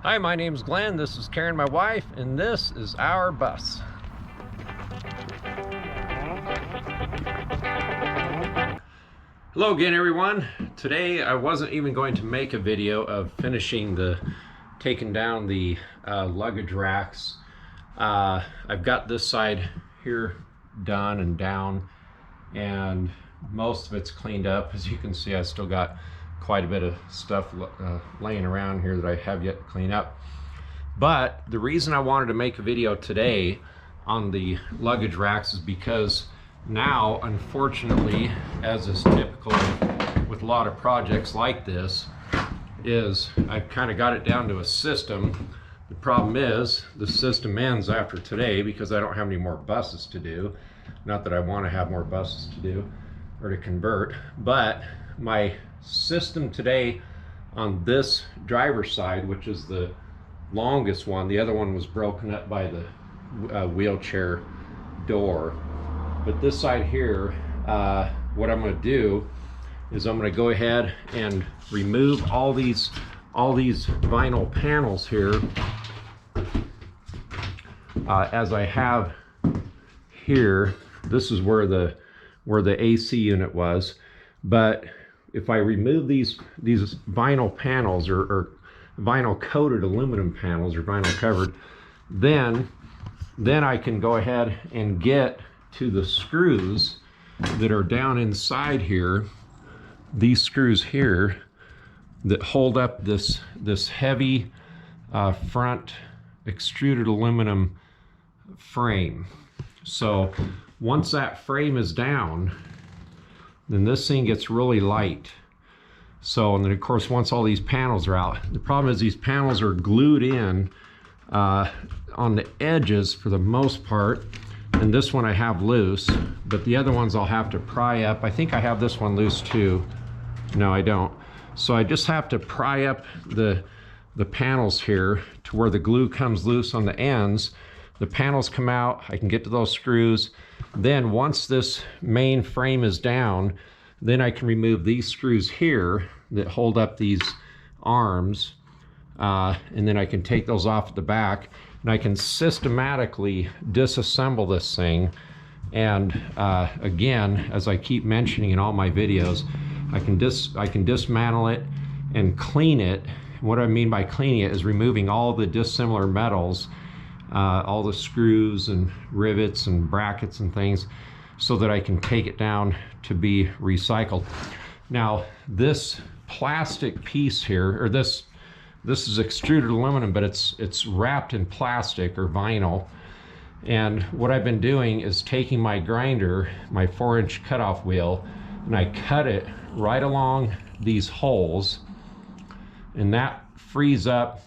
Hi, my name's Glenn. This is Karen, my wife, and this is our bus. Hello again, everyone. Today I wasn't even going to make a video of finishing taking down the luggage racks. I've got this side here done and down, and most of it's cleaned up. As you can see, I still got quite a bit of stuff laying around here that I have yet to clean up. But the reason I wanted to make a video today on the luggage racks is because now, unfortunately, as is typical with a lot of projects like this, is I've kind of got it down to a system. The problem is the system ends after today because I don't have any more buses to do. Not that I want to have more buses to do or to convert, but my system today on this driver's side, which is the longest one, the other one was broken up by the wheelchair door, but this side here, what I'm going to do is I'm going to go ahead and remove all these vinyl panels here, as I have here. This is where the AC unit was, but if I remove these vinyl panels or vinyl coated aluminum panels or vinyl covered, then I can go ahead and get to the screws that are down inside here, these screws here that hold up this heavy front extruded aluminum frame. So once that frame is down, then this thing gets really light. So, and then of course, once all these panels are out, the problem is these panels are glued in on the edges for the most part. And this one I have loose, but the other ones I'll have to pry up. I think I have this one loose too. No, I don't. So I just have to pry up the panels here to where the glue comes loose on the ends. The panels come out, I can get to those screws. Then once this main frame is down, then I can remove these screws here that hold up these arms, and then I can take those off at the back, and I can systematically disassemble this thing. And again, as I keep mentioning in all my videos, I can dismantle it and clean it. What I mean by cleaning it is removing all the dissimilar metals, all the screws and rivets and brackets and things, so that I can take it down to be recycled. Now, this plastic piece here, or this is extruded aluminum, but it's wrapped in plastic or vinyl. And what I've been doing is taking my grinder, my 4-inch cutoff wheel, and I cut it right along these holes, and that frees up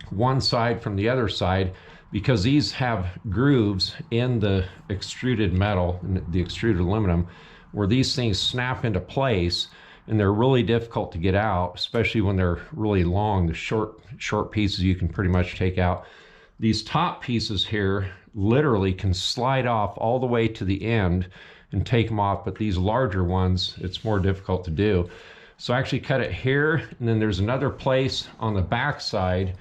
one side from the other side, because these have grooves in the extruded metal, the extruded aluminum, where these things snap into place, and they're really difficult to get out, especially when they're really long. The short pieces you can pretty much take out. These top pieces here literally can slide off all the way to the end and take them off, but these larger ones, it's more difficult to do. So I actually cut it here, and then there's another place on the back side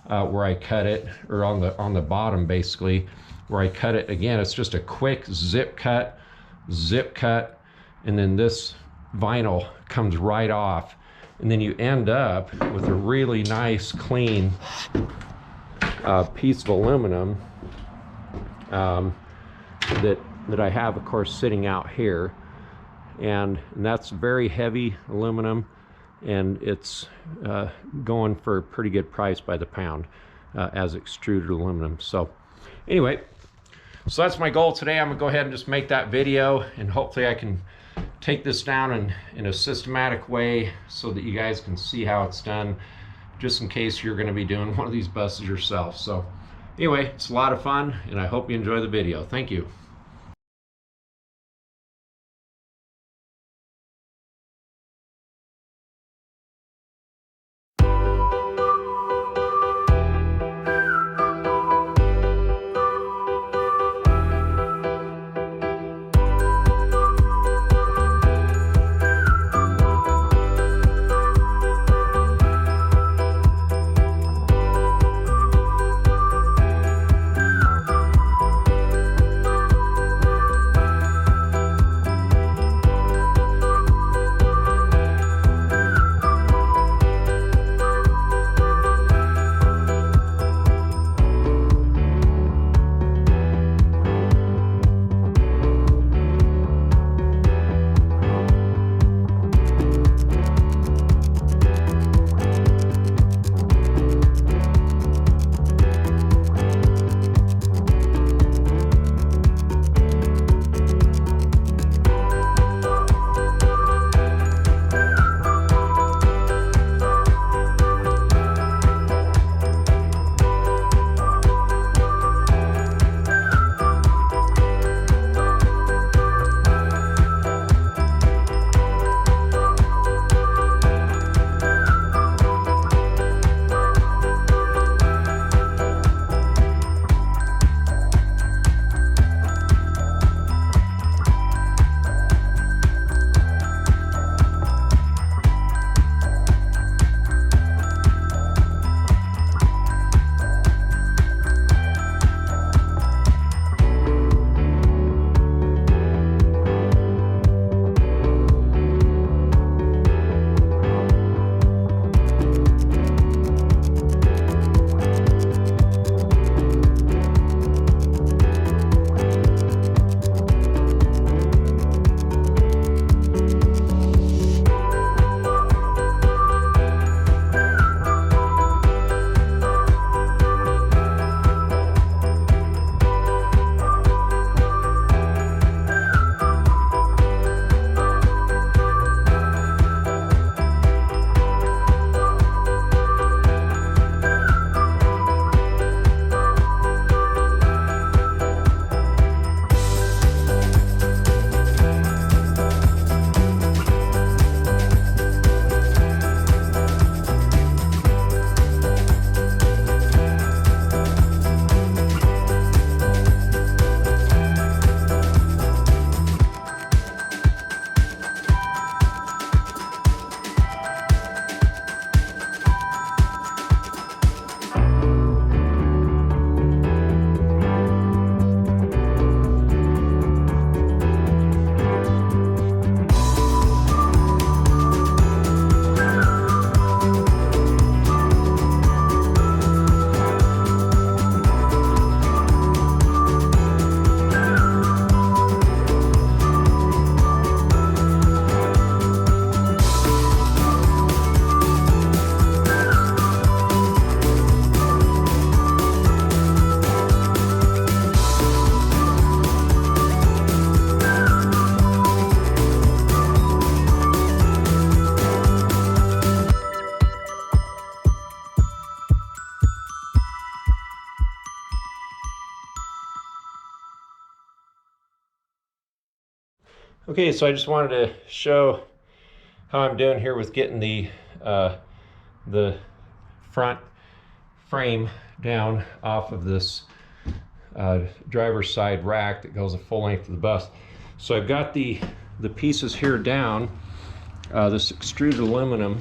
where I cut it, or on the bottom basically, where I cut it. Again, it's just a quick zip cut, and then this vinyl comes right off, and then you end up with a really nice clean piece of aluminum that I have, of course, sitting out here, and that's very heavy aluminum, and it's going for a pretty good price by the pound as extruded aluminum. So anyway, so that's my goal today. I'm gonna go ahead and just make that video, and hopefully I can take this down in a systematic way so that you guys can see how it's done, just in case you're going to be doing one of these buses yourself. So anyway, it's a lot of fun, and I hope you enjoy the video. Thank you. Okay, so I just wanted to show how I'm doing here with getting the front frame down off of this driver's side rack that goes the full length of the bus. So I've got the pieces here down, this extruded aluminum.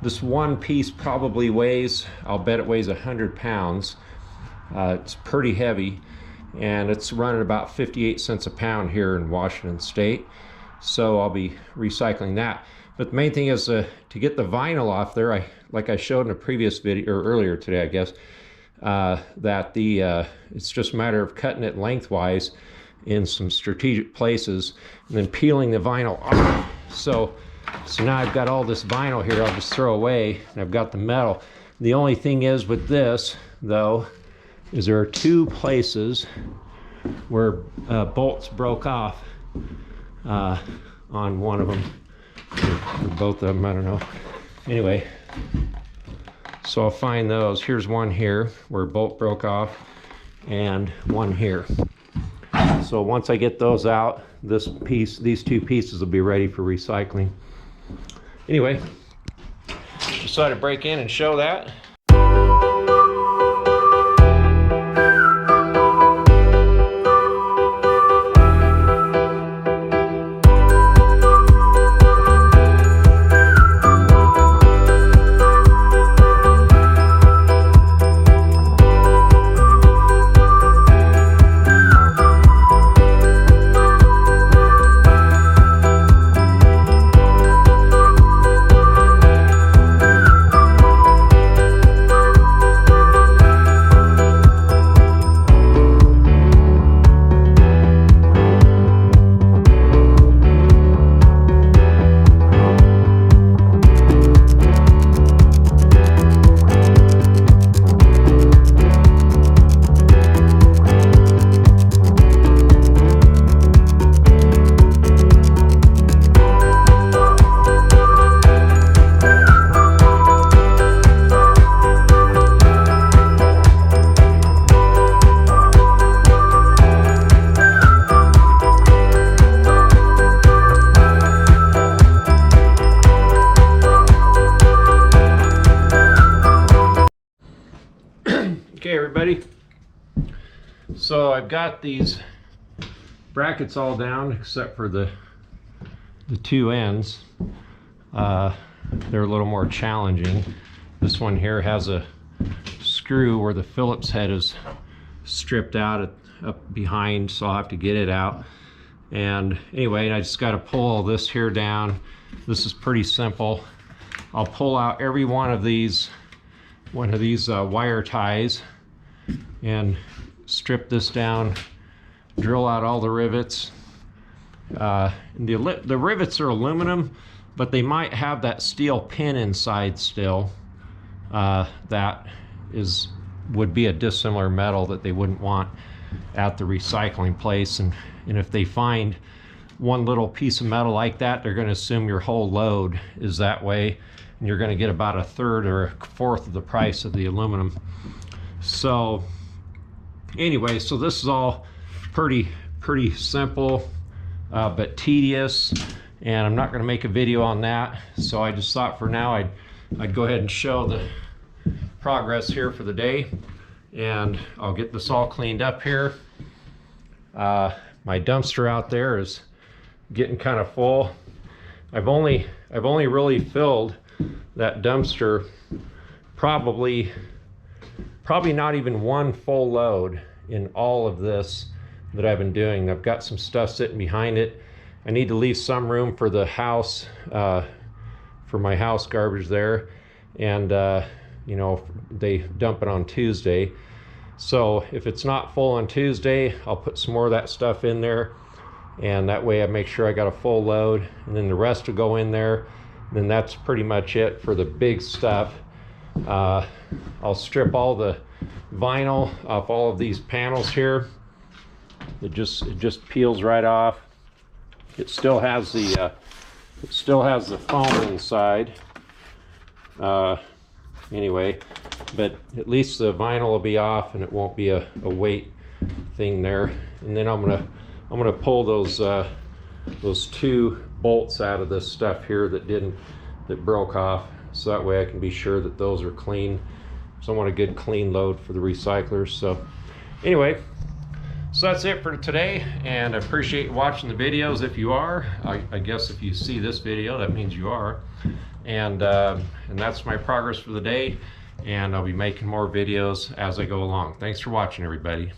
This one piece probably weighs, I'll bet it weighs 100 pounds. It's pretty heavy, and it's running about 58 cents a pound here in Washington State. So I'll be recycling that. But the main thing is to get the vinyl off there, like I showed in a previous video, or earlier today, I guess, that it's just a matter of cutting it lengthwise in some strategic places and then peeling the vinyl off. So now I've got all this vinyl here I'll just throw away, and I've got the metal. The only thing is with this, though, is there are two places where bolts broke off on one of them, or both of them, I don't know. Anyway, so I'll find those. Here's one here where a bolt broke off, and one here. So once I get those out, these two pieces will be ready for recycling. Anyway, just thought I'd break in and show that. Okay, everybody, so I've got these brackets all down except for the two ends. They're a little more challenging. This one here has a screw where the Phillips head is stripped out up behind, so I'll have to get it out. And anyway, I just got to pull all this here down. This is pretty simple. I'll pull out every one of these wire ties and strip this down, drill out all the rivets. The rivets are aluminum, but they might have that steel pin inside still. That would be a dissimilar metal that they wouldn't want at the recycling place. And if they find one little piece of metal like that, they're going to assume your whole load is that way, and you're going to get about a third or a fourth of the price of the aluminum. So anyway, so this is all pretty simple, but tedious, and I'm not going to make a video on that. So I just thought for now I'd go ahead and show the progress here for the day, and I'll get this all cleaned up here. My dumpster out there is getting kind of full. I've only really filled that dumpster probably not even one full load in all of this that I've been doing. I've got some stuff sitting behind it. I need to leave some room for the house, for my house garbage there, and you know, they dump it on Tuesday. So if it's not full on Tuesday, I'll put some more of that stuff in there, and that way I make sure I got a full load, and then the rest will go in there. And then that's pretty much it for the big stuff. I'll strip all the vinyl off all of these panels here. It just peels right off. It still has the foam inside. Anyway, but at least the vinyl will be off and it won't be a weight thing there. And then I'm gonna pull those those 2 bolts out of this stuff here that broke off, so that way I can be sure that those are clean. So I want a good clean load for the recyclers. So anyway, so that's it for today, and I appreciate you watching the videos. If you are, I guess if you see this video, that means you are. And that's my progress for the day, and I'll be making more videos as I go along. Thanks for watching, everybody.